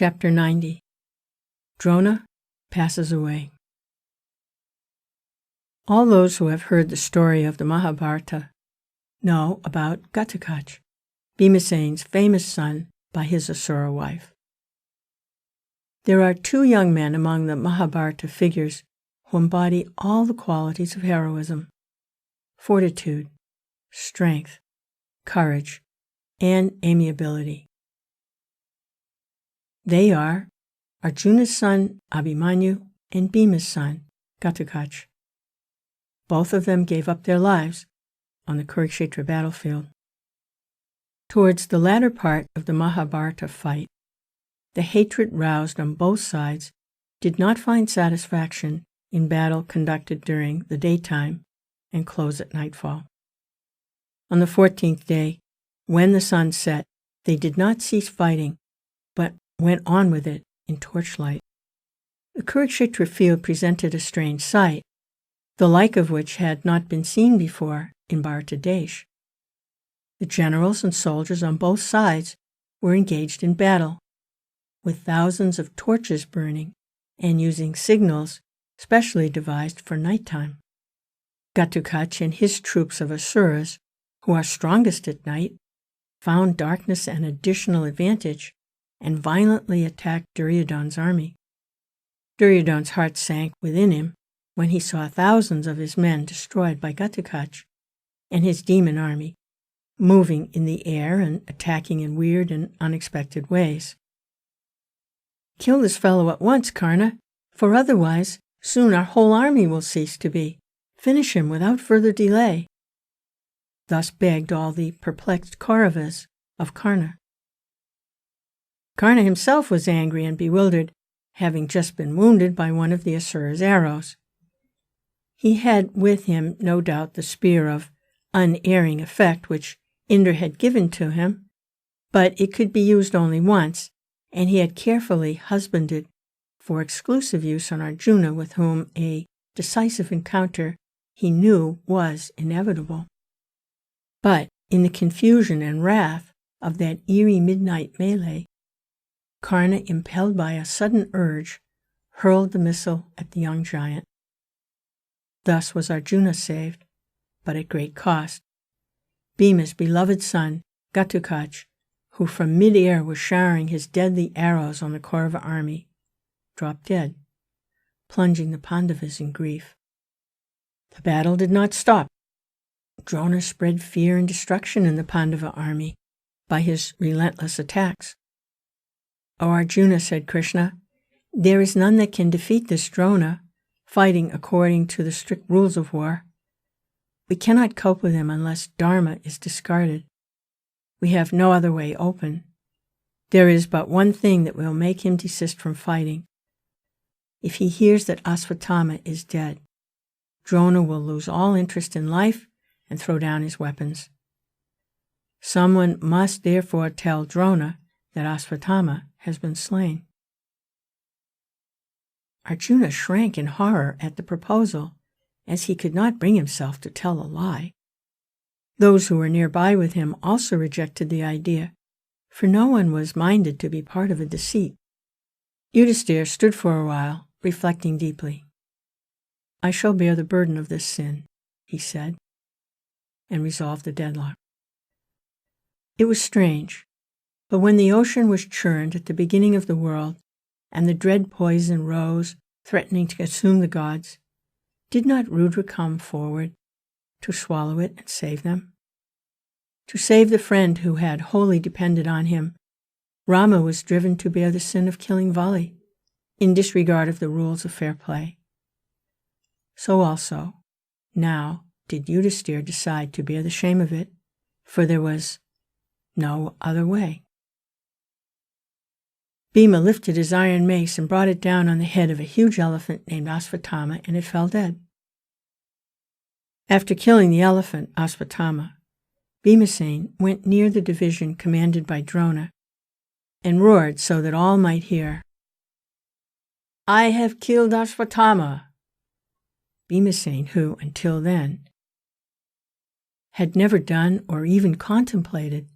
Chapter 90. Drona passes away. All those who have heard the story of the Mahabharata know about Ghatotkacha, Bhimasena's famous son by his Asura wife. There are two young men among the Mahabharata figures who embody all the qualities of heroism: fortitude, strength, courage, and amiability. They are Arjuna's son Abhimanyu and Bhima's son Ghatotkacha. Both of them gave up their lives on the Kurukshetra battlefield. Towards the latter part of the Mahabharata fight, the hatred roused on both sides did not find satisfaction in battle conducted during the daytime and close at nightfall. On the 14th day, when the sun set, they did not cease fighting, but went on with it in torchlight. The Kurukshetra field presented a strange sight, the like of which had not been seen before in Bharata Desh. The generals and soldiers on both sides were engaged in battle, with thousands of torches burning and using signals specially devised for nighttime. Ghatotkacha and his troops of Asuras, who are strongest at night, found darkness an additional advantage and violently attacked Duryodhana's army. Duryodhana's heart sank within him when he saw thousands of his men destroyed by Ghatotkacha and his demon army, moving in the air and attacking in weird and unexpected ways. "Kill this fellow at once, Karna, for otherwise soon our whole army will cease to be. Finish him without further delay," thus begged all the perplexed Kauravas of Karna. Karna himself was angry and bewildered, having just been wounded by one of the Asura's arrows. He had with him, no doubt, the spear of unerring effect which Indra had given to him, but it could be used only once, and he had carefully husbanded for exclusive use on Arjuna, with whom a decisive encounter he knew was inevitable. But in the confusion and wrath of that eerie midnight melee, Karna, impelled by a sudden urge, hurled the missile at the young giant. Thus was Arjuna saved, but at great cost. Bhima's beloved son, Ghatotkacha, who from mid-air was showering his deadly arrows on the Kaurava army, dropped dead, plunging the Pandavas in grief. The battle did not stop. Drona spread fear and destruction in the Pandava army by his relentless attacks. "O Arjuna," said Krishna, "there is none that can defeat this Drona, fighting according to the strict rules of war. We cannot cope with him unless Dharma is discarded. We have no other way open. There is but one thing that will make him desist from fighting. If he hears that Asvatthama is dead, Drona will lose all interest in life and throw down his weapons. Someone must therefore tell Drona that Asvatthama has been slain." Arjuna shrank in horror at the proposal, as he could not bring himself to tell a lie. Those who were nearby with him also rejected the idea, for no one was minded to be part of a deceit. Yudhisthira stood for a while, reflecting deeply. "I shall bear the burden of this sin," he said, and resolved the deadlock. It was strange, but when the ocean was churned at the beginning of the world, and the dread poison rose, threatening to consume the gods, did not Rudra come forward to swallow it and save them? To save the friend who had wholly depended on him, Rama was driven to bear the sin of killing Vali, in disregard of the rules of fair play. So also, now did Yudhisthira decide to bear the shame of it, for there was no other way. Bhima lifted his iron mace and brought it down on the head of a huge elephant named Asvatthama, and it fell dead. After killing the elephant, Asvatthama, Bhimasena went near the division commanded by Drona and roared so that all might hear, "I have killed Asvatthama." Bhimasena, who, until then, had never done or even contemplated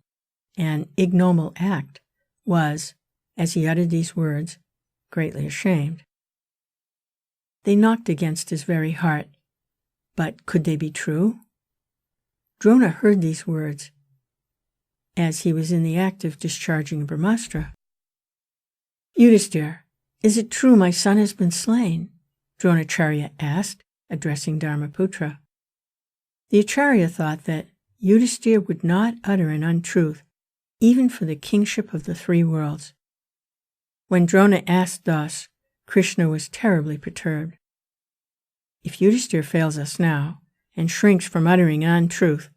an ignoble act, was, as he uttered these words, greatly ashamed. They knocked against his very heart, but could they be true? Drona heard these words as he was in the act of discharging a Brahmastra. Yudhisthira, is it true my son has been slain? Dronacharya asked, addressing Dharmaputra. The Acharya thought that Yudhisthira would not utter an untruth, even for the kingship of the three worlds. When Drona asked thus, Krishna was terribly perturbed. If Yudhisthira fails us now, and shrinks from uttering an untruth,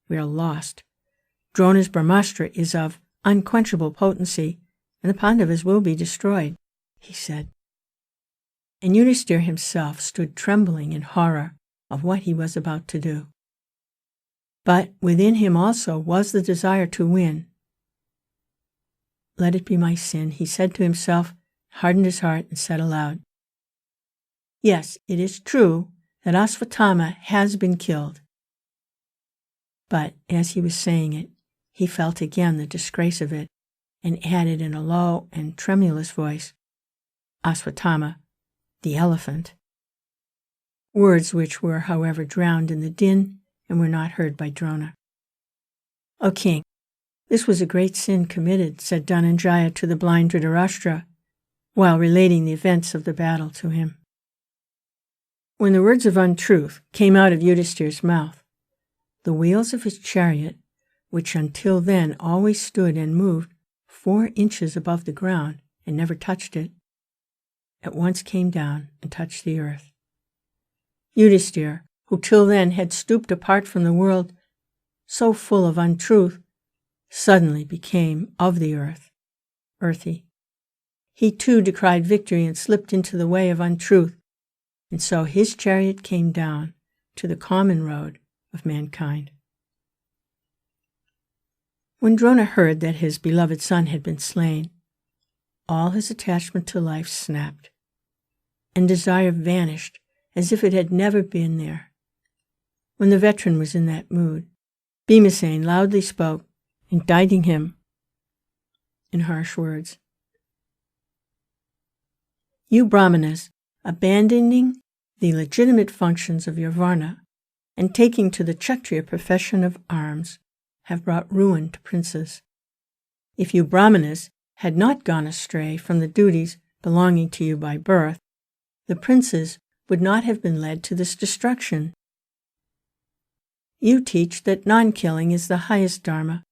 we are lost. Drona's Brahmastra is of unquenchable potency, and the Pandavas will be destroyed, he said. And Yudhisthira himself stood trembling in horror of what he was about to do. But within him also was the desire to win. Let it be my sin, he said to himself, hardened his heart, and said aloud, yes, it is true that Asvatthama has been killed. But as he was saying it, he felt again the disgrace of it, and added in a low and tremulous voice, Asvatthama, the elephant. Words which were, however, drowned in the din and were not heard by Drona. O king, this was a great sin committed, said Dhananjaya to the blind Dhritarashtra, while relating the events of the battle to him. When the words of untruth came out of Yudhisthira's mouth, the wheels of his chariot, which until then always stood and moved 4 inches above the ground and never touched it, at once came down and touched the earth. Yudhisthira, who till then had stooped apart from the world, so full of untruth, suddenly became of the earth, earthy. He too decried victory and slipped into the way of untruth, and so his chariot came down to the common road of mankind. When Drona heard that his beloved son had been slain, all his attachment to life snapped, and desire vanished as if it had never been there. When the veteran was in that mood, Bhimasena loudly spoke, indicting him in harsh words. You Brahmanas, abandoning the legitimate functions of your Varna and taking to the Kshatriya profession of arms, have brought ruin to princes. If you Brahmanas had not gone astray from the duties belonging to you by birth, the princes would not have been led to this destruction. You teach that non-killing is the highest dharma,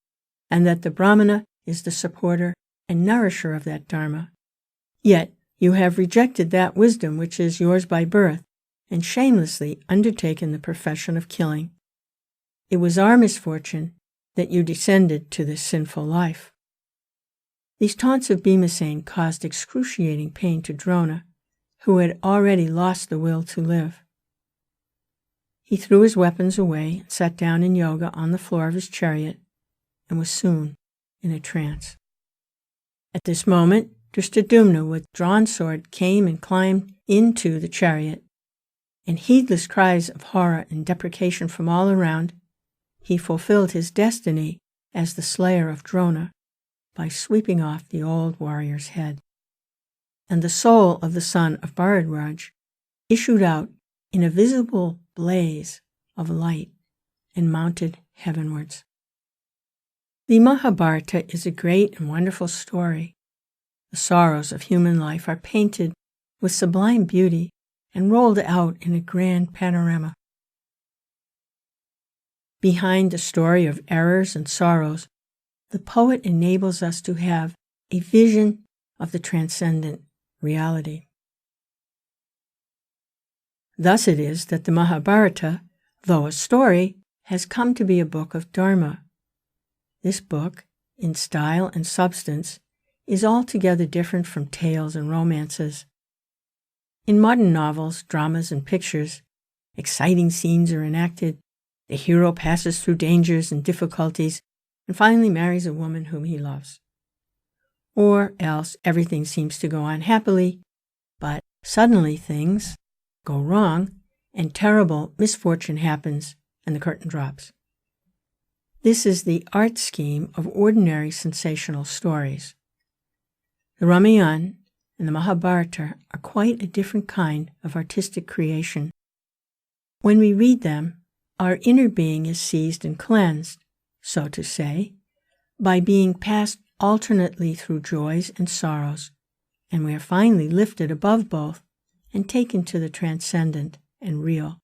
and that the Brahmana is the supporter and nourisher of that dharma. Yet you have rejected that wisdom which is yours by birth, and shamelessly undertaken the profession of killing. It was our misfortune that you descended to this sinful life. These taunts of Bhimasena caused excruciating pain to Drona, who had already lost the will to live. He threw his weapons away and sat down in yoga on the floor of his chariot, and was soon in a trance. At this moment, Drishtadyumna with drawn sword came and climbed into the chariot, and heedless cries of horror and deprecation from all around, he fulfilled his destiny as the slayer of Drona by sweeping off the old warrior's head. And the soul of the son of Bharadwaj issued out in a visible blaze of light and mounted heavenwards. The Mahabharata is a great and wonderful story. The sorrows of human life are painted with sublime beauty and rolled out in a grand panorama. Behind the story of errors and sorrows, the poet enables us to have a vision of the transcendent reality. Thus it is that the Mahabharata, though a story, has come to be a book of Dharma. This book, in style and substance, is altogether different from tales and romances. In modern novels, dramas, and pictures, exciting scenes are enacted, the hero passes through dangers and difficulties, and finally marries a woman whom he loves. Or else everything seems to go on happily, but suddenly things go wrong, and terrible misfortune happens, and the curtain drops. This is the art scheme of ordinary sensational stories. The Ramayana and the Mahabharata are quite a different kind of artistic creation. When we read them, our inner being is seized and cleansed, so to say, by being passed alternately through joys and sorrows, and we are finally lifted above both and taken to the transcendent and real.